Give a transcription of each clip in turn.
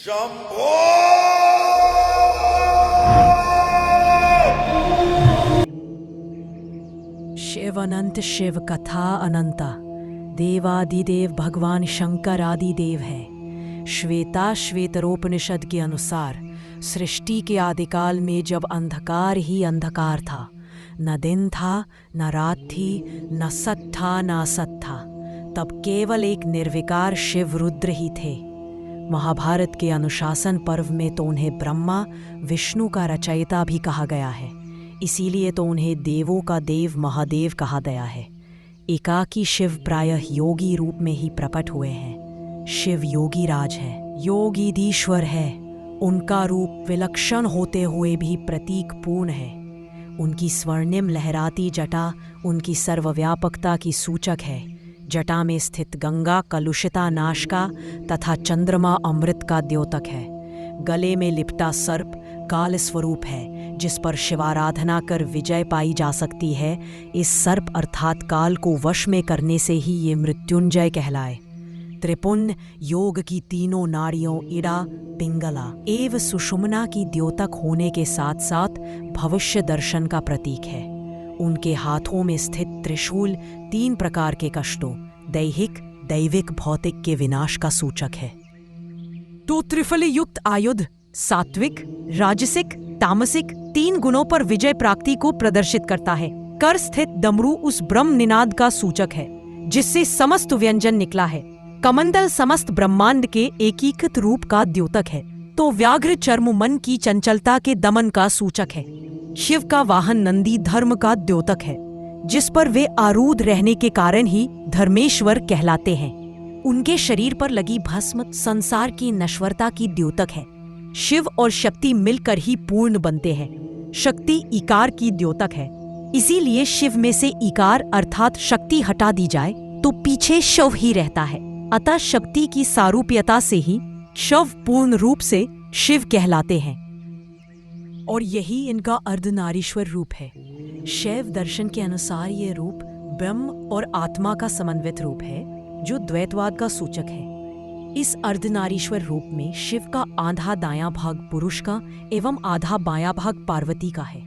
शंभो। शिव अनंत, शिव कथा अनंता। देवादिदेव भगवान शंकर आदि देव है। श्वेता श्वेतरोपनिषद के अनुसार सृष्टि के आदिकाल में जब अंधकार ही अंधकार था, न दिन था, न रात थी, न सत था, न असत था, तब केवल एक निर्विकार शिव रुद्र ही थे। महाभारत के अनुशासन पर्व में तो उन्हें ब्रह्मा विष्णु का रचयिता भी कहा गया है। इसीलिए तो उन्हें देवों का देव महादेव कहा गया है। एकाकी शिव प्रायः योगी रूप में ही प्रकट हुए हैं। शिव योगी राज है, योगीधीश्वर है। उनका रूप विलक्षण होते हुए भी प्रतीक पूर्ण है। उनकी स्वर्णिम लहराती जटा उनकी सर्वव्यापकता की सूचक है। जटा में स्थित गंगा कलुषिता नाश का तथा चंद्रमा अमृत का द्योतक है। गले में लिपटा सर्प काल स्वरूप है, जिस पर शिवाराधना कर विजय पाई जा सकती है। इस सर्प अर्थात काल को वश में करने से ही ये मृत्युंजय कहलाए। त्रिपुण्य योग की तीनों नाड़ियों इड़ा, पिंगला एवं सुषुम्ना की द्योतक होने के साथ साथ भविष्य दर्शन का प्रतीक है। उनके हाथों में स्थित त्रिशूल 3 प्रकार के कष्टों दैहिक, दैविक, भौतिक के विनाश का सूचक है। तो त्रिफली युक्त आयुध सात्विक, राजसिक, तामसिक 3 गुणों पर विजय प्राप्ति को प्रदर्शित करता है। कर स्थित डमरू उस ब्रह्म निनाद का सूचक है जिससे समस्त व्यंजन निकला है। कमंडल समस्त ब्रह्मांड के एकीकृत रूप का द्योतक है। तो व्याघ्र चर्म मन की चंचलता के दमन का सूचक है। शिव का वाहन नंदी धर्म का द्योतक है, जिस पर वे आरूढ़ रहने के कारण ही धर्मेश्वर कहलाते हैं। उनके शरीर पर लगी भस्म संसार की नश्वरता की द्योतक है। शिव और शक्ति मिलकर ही पूर्ण बनते हैं। शक्ति इकार की द्योतक है। इसीलिए शिव में से इकार अर्थात शक्ति हटा दी जाए तो पीछे शव ही रहता है। अतः शक्ति की सारूप्यता से ही शव पूर्ण रूप से शिव कहलाते हैं और यही इनका अर्धनारीश्वर रूप है। शैव दर्शन के अनुसार ये रूप ब्रह्म और आत्मा का समन्वित रूप है, जो द्वैतवाद का सूचक है। इस अर्धनारीश्वर रूप में शिव का आधा दायां भाग पुरुष का एवं आधा बायां भाग पार्वती का है।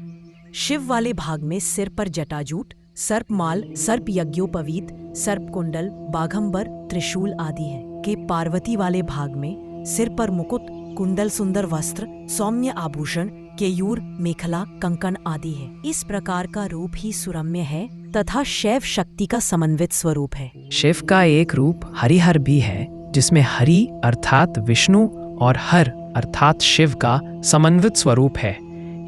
शिव वाले भाग में सिर पर जटाजूट, सर्पमाल, सर्प यज्ञोपवीत, सर्प कुंडल, बाघंबर, त्रिशूल आदि है। के पार्वती वाले भाग में सिर पर मुकुट, कुंडल, सुंदर वस्त्र, सौम्य आभूषण, केयूर, मेखला, कंकण आदि है। इस प्रकार का रूप ही सुरम्य है तथा शैव शक्ति का समन्वित स्वरूप है। शिव का एक रूप हरिहर भी है, जिसमें हरि अर्थात विष्णु और हर अर्थात शिव का समन्वित स्वरूप है।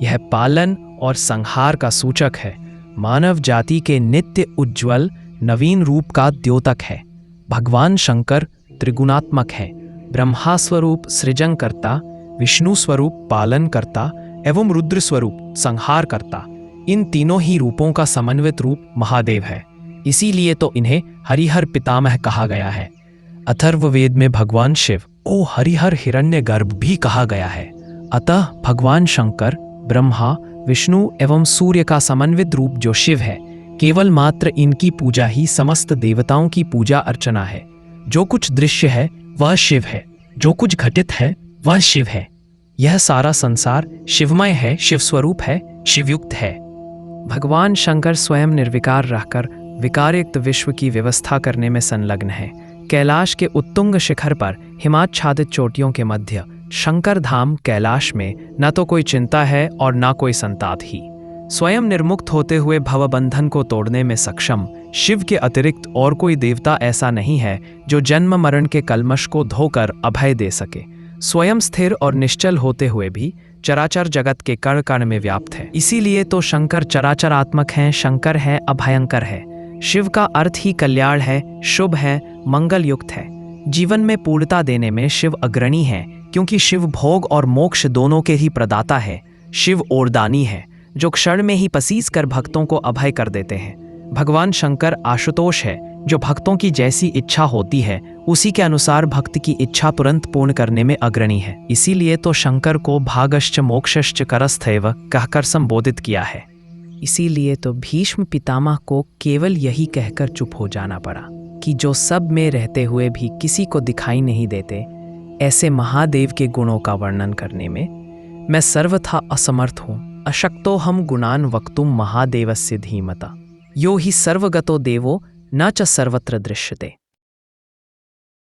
यह पालन और संहार का सूचक है। मानव जाति के नित्य उज्ज्वल नवीन रूप का द्योतक है। भगवान शंकर त्रिगुणात्मक है। ब्रह्मा स्वरूप सृजनकर्ता, विष्णु स्वरूप पालन करता एवं रुद्र स्वरूप संहार करता। इन तीनों ही रूपों का समन्वित रूप महादेव है। इसीलिए तो इन्हें हरिहर पितामह कहा गया है। अथर्ववेद में भगवान शिव को हरिहर हिरण्यगर्भ भी कहा गया है। अतः भगवान शंकर ब्रह्मा, विष्णु एवं सूर्य का समन्वित रूप जो शिव है, केवल मात्र इनकी पूजा ही समस्त देवताओं की पूजा अर्चना है। जो कुछ दृश्य है वह शिव है, जो कुछ घटित है वह शिव है। यह सारा संसार शिवमय है, शिव स्वरूप है, शिवयुक्त है। भगवान शंकर स्वयं निर्विकार रहकर विकारयुक्त विश्व की व्यवस्था करने में संलग्न है। कैलाश के उत्तुंग शिखर पर हिमाच्छादित चोटियों के मध्य शंकर धाम कैलाश में न तो कोई चिंता है और न कोई संताप ही। स्वयं निर्मुक्त होते हुए भवबंधन को तोड़ने में सक्षम शिव के अतिरिक्त और कोई देवता ऐसा नहीं है जो जन्म मरण के कल्मश को धोकर अभय दे सके। स्वयं स्थिर और निश्चल होते हुए भी चराचर जगत के कण कण में व्याप्त है। इसीलिए तो शंकर चराचरात्मक हैं, शंकर है, अभयंकर है। शिव का अर्थ ही कल्याण है, शुभ है, मंगल युक्त है। जीवन में पूर्णता देने में शिव अग्रणी है, क्योंकि शिव भोग और मोक्ष दोनों के ही प्रदाता है। शिव ओरदानी है, जो क्षण में ही पसीज कर भक्तों को अभय कर देते हैं। भगवान शंकर आशुतोष है, जो भक्तों की जैसी इच्छा होती है उसी के अनुसार भक्त की इच्छा तुरंत पूर्ण करने में अग्रणी है। इसीलिए तो शंकर को भागश्च मोक्षश्च करस्थैव कहकर संबोधित किया है। इसीलिए तो भीष्म पितामह को केवल यही कहकर चुप हो जाना पड़ा कि जो सब में रहते हुए भी किसी को दिखाई नहीं देते, ऐसे महादेव के गुणों का वर्णन करने में मैं सर्वथा असमर्थ हूँ। अशक्तो हम गुणान वक्तुम महादेवस्य धीमता, यो हि सर्वगतो देवो न च सर्वत्र दृश्यते।